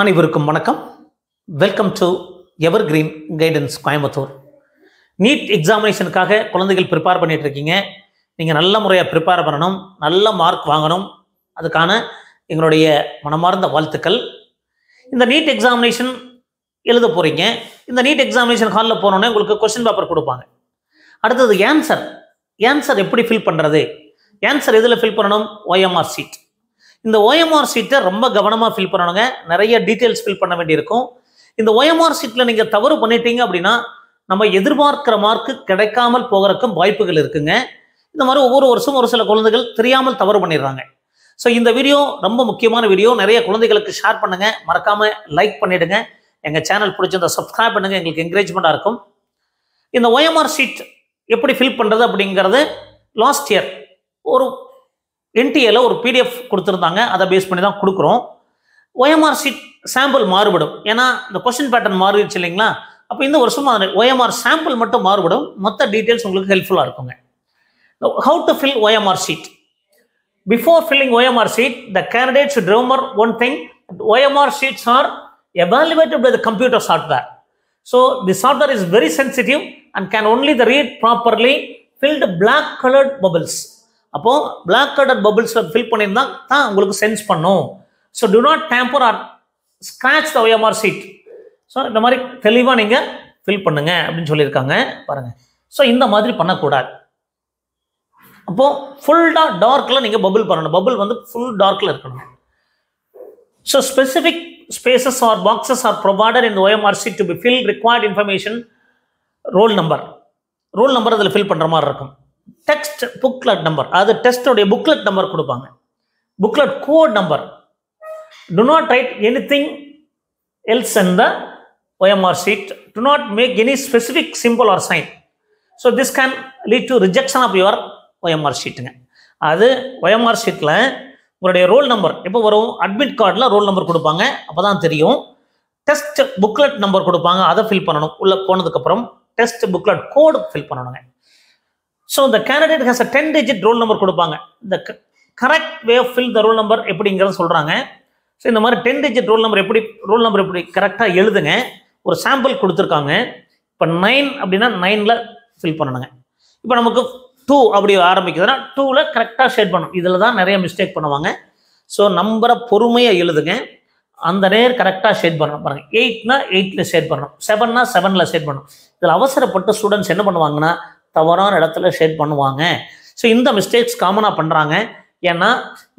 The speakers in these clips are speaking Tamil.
அனைவருக்கும் வணக்கம். Welcome to evergreen guidance Coimbatore. NEET எக்ஸாமினேஷனுக்காக குழந்தைகள் ப்ரிப்பேர் பண்ணிட்டு இருக்கீங்க. நீங்கள் நல்ல முறையாக ப்ரிப்பேர் பண்ணணும், நல்ல மார்க் வாங்கணும். அதுக்கான எங்களுடைய மனமார்ந்த வாழ்த்துக்கள். இந்த நீட் எக்ஸாமினேஷன் எழுத போகிறீங்க. இந்த நீட் எக்ஸாமினேஷன் ஹாலில் போனோன்னே உங்களுக்கு கொஸ்டின் பேப்பர் கொடுப்பாங்க. அடுத்தது ஆன்சர் எப்படி ஃபில் பண்ணுறது? ஆன்சர் எதில் ஃபில் பண்ணணும்? OMR sheet. இந்த OMR ஷீட்டை ரொம்ப கவனமாக ஃபில் பண்ணணுங்க. நிறைய டீட்டெயில்ஸ் ஃபில் பண்ண வேண்டியிருக்கும். இந்த OMR ஷீட்டில் நீங்கள் தவறு பண்ணிட்டீங்க அப்படின்னா நம்ம எதிர்பார்க்கிற மார்க்கு கிடைக்காமல் போகிறதுக்கும் வாய்ப்புகள் இருக்குங்க. இந்த மாதிரி ஒவ்வொரு வருஷம் ஒரு சில குழந்தைகள் தெரியாமல் தவறு பண்ணிடுறாங்க. ஸோ இந்த வீடியோ ரொம்ப முக்கியமான வீடியோ. நிறைய குழந்தைகளுக்கு ஷேர் பண்ணுங்க, மறக்காம லைக் பண்ணிடுங்க. எங்கள் சேனல் பிடிச்சிருந்தா சப்ஸ்கிரைப் பண்ணுங்க, எங்களுக்கு என்கரேஜ்மெண்ட்டாக இருக்கும். இந்த OMR ஷீட் எப்படி ஃபில் பண்ணுறது அப்படிங்கிறது லாஸ்ட் இயர் ஒரு NTA ஒரு PDF கொடுத்துருந்தாங்க. அதை பேஸ் பண்ணி தான் கொடுக்குறோம். OMR ஷீட் சாம்பிள் மாறுபடும். ஏன்னா இந்த கொஸ்டின் பேட்டர்ன் மாறிடுச்சு இல்லைங்களா? அப்போ இந்த வருஷம் OMR சாம்பிள் மட்டும் மாறுபடும். மொத்த டீட்டெயில்ஸ் உங்களுக்கு ஹெல்ப்ஃபுல்லாக இருக்குங்க. How to fill OMR sheet? Before filling OMR sheet, the candidate should remember one thing: OMR sheets are evaluated by the computer software. So the software is very sensitive and can only read properly filled black colored bubbles. அப்போ பிளாக் கலர் பபிள்ஸில் ஃபில் பண்ணியிருந்தா தான் உங்களுக்கு சென்ஸ் பண்ணும். So do not tamper or scratch the OMR sheet. So இந்த மாதிரி தெளிவாக நீங்கள் ஃபில் பண்ணுங்க அப்படின்னு சொல்லியிருக்காங்க பாருங்க. ஸோ இந்த மாதிரி பண்ணக்கூடாது. அப்போ ஃபுல்லாக டார்க்கில் நீங்கள் பபிள் பண்ணணும். பபிள் வந்து ஃபுல் டார்க்கில் இருக்கணும். So specific spaces or boxes are provided in OMR sheet to be fill required information. Roll number அதில் ஃபில் பண்ணுற மாதிரி இருக்கும். டெக்ஸ்ட் புக்லெட் நம்பர், அது டெஸ்டோடைய புக்லெட் நம்பர் கொடுப்பாங்க. Booklet code number. Do not write anything else in the OMR sheet. Do not make any specific simple or sign. So this can lead to rejection of your OMR ஷீட்டுங்க. அது OMR ஷீட்டில் உங்களுடைய ரோல் நம்பர் எப்போ வரும்? அட்மிட் கார்டில் ரோல் நம்பர் கொடுப்பாங்க, அப்போ தான் தெரியும். டெஸ்ட் புக்லெட் நம்பர் கொடுப்பாங்க, அதை ஃபில் பண்ணணும். உள்ளே போனதுக்கப்புறம் டெஸ்ட் புக்லெட் கோடு ஃபில் பண்ணணுங்க. So the candidate has a 10-digit roll number கொடுப்பாங்க. the correct way of fill the roll number எப்படிங்கிறத சொல்கிறாங்க. ஸோ இந்த மாதிரி 10-digit roll number எப்படி கரெக்டாக எழுதுங்க. ஒரு சாம்பிள் கொடுத்துருக்காங்க. இப்போ 9 அப்படின்னா 9ல் ஃபில் பண்ணணுங்க. இப்போ நமக்கு 2 அப்படி ஆரம்பிக்குதுன்னா 2ல் கரெக்டாக ஷேட் பண்ணணும். இதில் தான் நிறைய மிஸ்டேக் பண்ணுவாங்க. ஸோ நம்பரை பொறுமையாக எழுதுங்க. அந்த நேர் கரெக்டாக ஷேட் பண்ணணும். பாருங்கள், 8னா 8ல் ஷேட் பண்ணணும், 7னா 7ல் ஷேட் பண்ணணும். இதில் அவசரப்பட்டு ஸ்டூடெண்ட்ஸ் என்ன பண்ணுவாங்கன்னா தவறான இடத்துல ஷேட் பண்ணுவாங்க. ஸோ இந்த மிஸ்டேக்ஸ் காமனாக பண்ணுறாங்க. ஏன்னா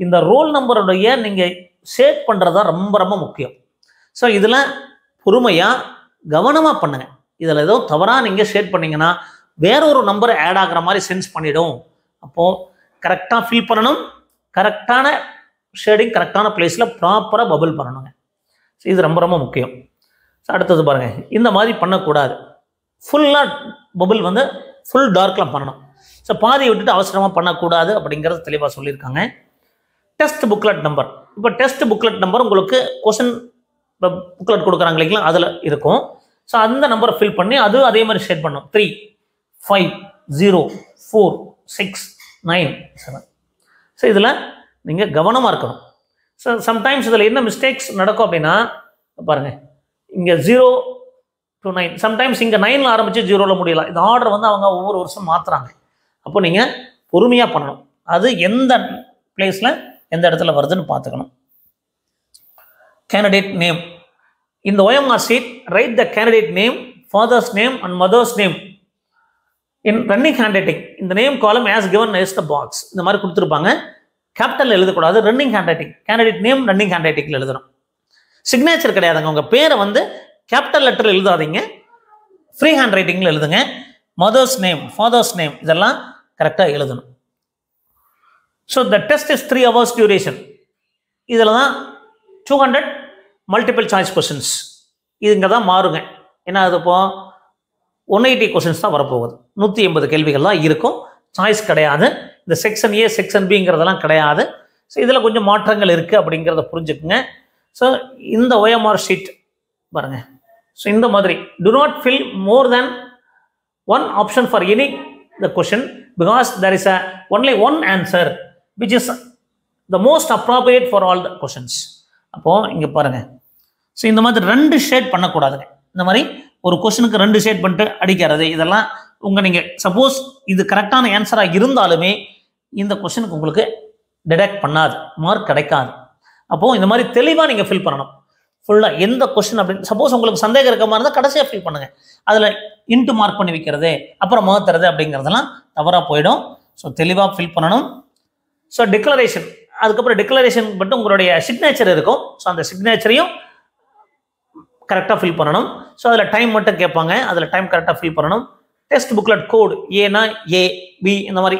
இந்த ரோல் நம்பருடைய நீங்கள் ஷேட் பண்ணுறது தான் ரொம்ப ரொம்ப முக்கியம். ஸோ இதில் பொறுமையாக கவனமாக பண்ணுங்கள். இதில் ஏதோ தவறாக நீங்கள் ஷேட் பண்ணிங்கன்னா வேறொரு நம்பர் ஆட் ஆகிற மாதிரி சென்ஸ் பண்ணிவிடும். அப்போது கரெக்டாக ஃபில் பண்ணணும், கரெக்டான ஷேடிங் கரெக்டான பிளேஸில் ப்ராப்பராக பபிள் பண்ணணுங்க. ஸோ இது ரொம்ப ரொம்ப முக்கியம். ஸோ அடுத்தது பாருங்கள், இந்த மாதிரி பண்ணக்கூடாது. ஃபுல்லாக பபிள் வந்து ஃபுல் டார்க்கில் பண்ணணும். ஸோ பாதியை விட்டுட்டு அவசரமாக பண்ணக்கூடாது அப்படிங்கிறது தெளிவாக சொல்லியிருக்காங்க. Test booklet number. இப்போ டெஸ்ட் புக்லெட் நம்பர் உங்களுக்கு கொஸ்டின் புக்லெட் கொடுக்குறாங்க இல்லைங்களா, அதில் இருக்கும். ஸோ அந்த நம்பரை ஃபில் பண்ணி அது அதே மாதிரி ஷேட் பண்ணணும். 3, 5, 0, 4, 6, 9, 7. ஸோ இதில் நீங்கள் கவனமாக இருக்கணும். ஸோ சம்டைம்ஸ் இதில் என்ன மிஸ்டேக்ஸ் நடக்கும் அப்படின்னா பாருங்கள், இங்கே 0 to 9, சம்டைம்ஸ் இங்கே 9ல் ஆரம்பித்து 0ல் முடியலாம். இந்த ஆர்டர் வந்து அவங்க ஒவ்வொரு வருஷம் மாற்றுறாங்க. அப்போ நீங்கள் பொறுமையாக பண்ணணும். அது எந்த பிளேஸில் எந்த இடத்துல வருதுன்னு பார்த்துக்கணும். Candidate name. இந்த OMR sheet write the candidate name, father's name and mother's name in running handwriting. இந்த name column as given is the box. இந்த மாதிரி கொடுத்துருப்பாங்க. கேபிட்டல் எழுதக்கூடாது. Running handwriting, candidate name running ஹேண்ட்ரைட்டிங்கில் எழுதணும். சிக்னேச்சர் கிடையாதுங்க. உங்கள் பேரை வந்து கேபிட்டல் லெட்டர் எழுதாதீங்க, ஃப்ரீ ஹேண்ட் ரைட்டிங்கில் எழுதுங்க. மதர்ஸ் நேம், ஃபாதர்ஸ் நேம் இதெல்லாம் கரெக்டாக எழுதணும். So the test is 3 hours duration. இதில் தான் 200 மல்டிபிள் சாய்ஸ் கொஸ்டின்ஸ். இது இங்கே தான் மாறுங்க. ஏன்னா அது இப்போ 180 கொஸ்டின்ஸ் தான் வரப்போகுது. 180 கேள்விகள் தான் இருக்கும். சாய்ஸ் கிடையாது. இந்த செக்ஷன் A செக்ஷன் Bங்கிறதெல்லாம் கிடையாது. ஸோ இதில் கொஞ்சம் மாற்றங்கள் இருக்குது அப்படிங்கிறத புரிஞ்சுக்குங்க. ஸோ இந்த OMR ஷீட் பாருங்க. ஸோ இந்த மாதிரி do not fill more than one option for any the question because there is only one answer which is the most appropriate for all the questions. அப்போ இங்கே பாருங்க, ஸோ இந்த மாதிரி 2 ஷேட் பண்ணக்கூடாதுங்க. இந்த மாதிரி ஒரு கொஸ்டினுக்கு 2 ஷேட் பண்ணிட்டு அடிக்கிறது இதெல்லாம் நீங்கள் சப்போஸ் இது கரெக்டான ஆன்சராக இருந்தாலுமே இந்த கொஸ்டினுக்கு உங்களுக்கு டிடெக்ட் பண்ணாது, மார்க் கிடைக்காது. அப்போது இந்த மாதிரி தெளிவாக நீங்கள் ஃபில் பண்ணணும். ஃபுல்லாக எந்த கொஸ்டின் அப்படின்னு சப்போஸ் உங்களுக்கு சந்தேகம் இருக்க மாதிரி இருந்தால் கடைசியாக ஃபில் பண்ணுங்கள். அதில் இன்ட்டு மார்க் பண்ணி வைக்கிறது அப்புறம் மாற்றுறது அப்படிங்கிறதெல்லாம் தவறாக போயிடும். ஸோ தெளிவாக ஃபில் பண்ணணும். ஸோ டிக்ளரேஷன், அதுக்கப்புறம் டிக்ளரேஷன் மட்டும் உங்களுடைய சிக்னேச்சர் இருக்கும். ஸோ அந்த சிக்னேச்சரையும் கரெக்டாக ஃபில் பண்ணணும். ஸோ அதில் டைம் மட்டும் கேட்பாங்க, அதில் டைம் கரெக்டாக ஃபில் பண்ணணும். டெஸ்ட் புக்லெட் கோடு ஏனா ஏ பி இந்த மாதிரி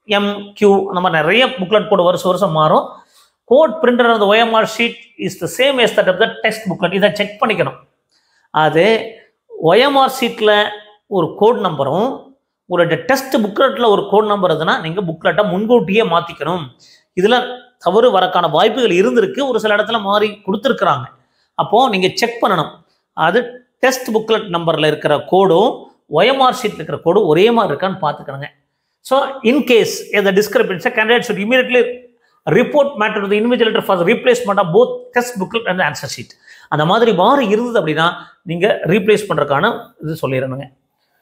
MQ அந்த மாதிரி நிறைய புக்லெட் கோடு வருஷம் மாறும். Code printer of the OMR sheet is the same as that of the test booklet. இதை செக் பண்ணிக்கணும். அது OMR ஷீட்டில் ஒரு கோட் நம்பரும் உங்களுடைய டெஸ்ட் புக்லெட்டில் ஒரு கோட் நம்பர் இருந்ததுன்னா நீங்கள் புக்லெட்டை முன்கூட்டியே மாற்றிக்கணும். இதில் தவறு வரக்கான வாய்ப்புகள் இருந்திருக்கு, ஒரு சில இடத்துல மாறி கொடுத்துருக்குறாங்க. அப்போது நீங்கள் செக் பண்ணணும். அது டெஸ்ட் புக்லெட் நம்பரில் இருக்கிற கோடும் OMR ஷீட்டில் இருக்கிற கோடும் ஒரே மாதிரி இருக்கான்னு பார்த்துக்கணுங்க. So in case the discrepancy, candidate should immediately report matter to the invigilator for the replacement of both test booklet and the answer sheet. அந்த மாதிரி மாறி இருந்தது அப்படின்னா நீங்கள் ரீப்ளேஸ் பண்ணுறதுக்கான இது சொல்லிடணுங்க.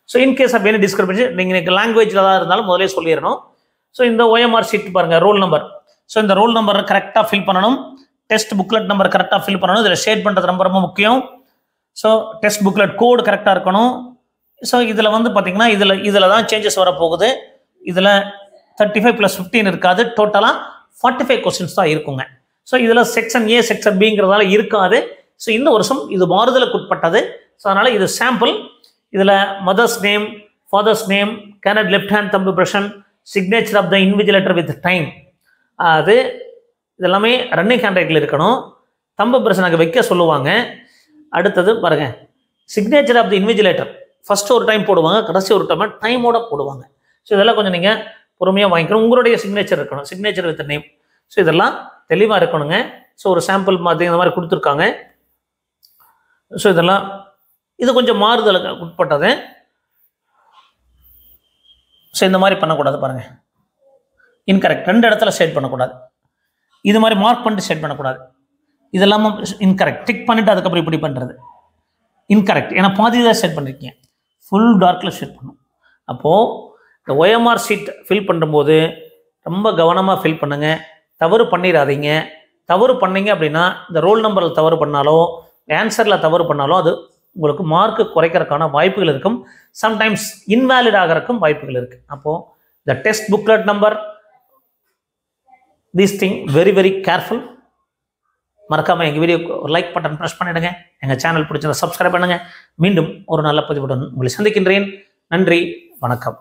So in case of any discrepancy நீங்கள் லாங்குவேஜில் தான் இருந்தாலும் முதலே சொல்லிடணும். ஸோ இந்த OMR ஷீட் பாருங்கள், ரோல் நம்பர். ஸோ இந்த ரோல் நம்பரை கரெக்டாக ஃபில் பண்ணணும். டெஸ்ட் புக்லெட் நம்பர் கரெக்டாக ஃபில் பண்ணணும். இதில் ஷேட் பண்ணுறது ரொம்ப ரொம்ப முக்கியம். ஸோ டெஸ்ட் புக்லெட் கோடு கரெக்டாக இருக்கணும். ஸோ இதில் பார்த்தீங்கன்னா இதில் தான் சேஞ்சஸ் வரப்போகுது. இதில் 35 + 15 இருக்காது, டோட்டலாக 45 கொஸ்டின்ஸ் தான் இருக்குங்க. ஸோ இதில் செக்ஷன் A செக்ஷன் Bங்கிறதால இருக்காது. ஸோ இந்த வருஷம் இது மாறுதலுக்கு உட்பட்டது. ஸோ அதனால் இது சாம்பிள். இதில் mother's name, father's name, candidate left hand thumb impression, signature of the invigilator with time, அது இதெல்லாமே ரன்னிங் ஹேண்ட் ரைட்டில் இருக்கணும். தம்பு இம்ப்ரெஷன் அங்கே வைக்க சொல்லுவாங்க. அடுத்தது பாருங்கள், signature of the invigilator first ஒரு டைம் போடுவாங்க, கடைசி ஒரு டைம் டைமோட போடுவாங்க. ஸோ இதெல்லாம் கொஞ்சம் நீங்கள் பொறுமையாக வாங்கிக்கணும். உங்களுடைய சிக்னேச்சர் இருக்கணும், சிக்னேச்சர் வித் நேம். ஸோ இதெல்லாம் தெளிவாக இருக்கணுங்க. ஸோ ஒரு சாம்பிள் மாதிரி இந்த மாதிரி கொடுத்துருக்காங்க. ஸோ இதெல்லாம் இது கொஞ்சம் மாறுதலுக்கு உட்பட்டது. ஸோ இந்த மாதிரி பண்ணக்கூடாது பாருங்கள், இன்கரெக்ட் 2 இடத்துல ஷேட் பண்ணக்கூடாது. இது மாதிரி மார்க் பண்ணிட்டு ஷேட் பண்ணக்கூடாது. இதெல்லாம் இன்கரெக்ட், டிக் பண்ணிவிட்டு அதுக்கப்புறம் இப்படி பண்ணுறது இன்கரெக்ட். ஏன்னா பாதி தான் ஷேட் பண்ணியிருக்கீங்க, ஃபுல் டார்க்கில் ஷேட் பண்ணணும். அப்போது இந்த OMR ஷீட் ஃபில் பண்ணும்போது ரொம்ப கவனமாக ஃபில் பண்ணுங்கள், தவறு பண்ணிடாதீங்க. தவறு பண்ணீங்க அப்படின்னா இந்த ரோல் நம்பரில் தவறு பண்ணாலோ ஆன்சரில் தவறு பண்ணாலோ அது உங்களுக்கு மார்க்கு குறைக்கிறதுக்கான வாய்ப்புகள் இருக்கும். சம்டைம்ஸ் இன்வேலிட் ஆகிறதுக்கும் வாய்ப்புகள் இருக்குது. அப்போது இந்த test booklet number, this thing very very careful. மறக்காமல் எங்கள் வீடியோக்கு ஒரு லைக் பட்டன் ப்ரெஸ் பண்ணிவிடுங்க. எங்கள் சேனல் பிடிச்சதை சப்ஸ்கிரைப் பண்ணுங்கள். மீண்டும் ஒரு நல்ல பதிவுடன் உங்களை சந்திக்கின்றேன். நன்றி, வணக்கம்.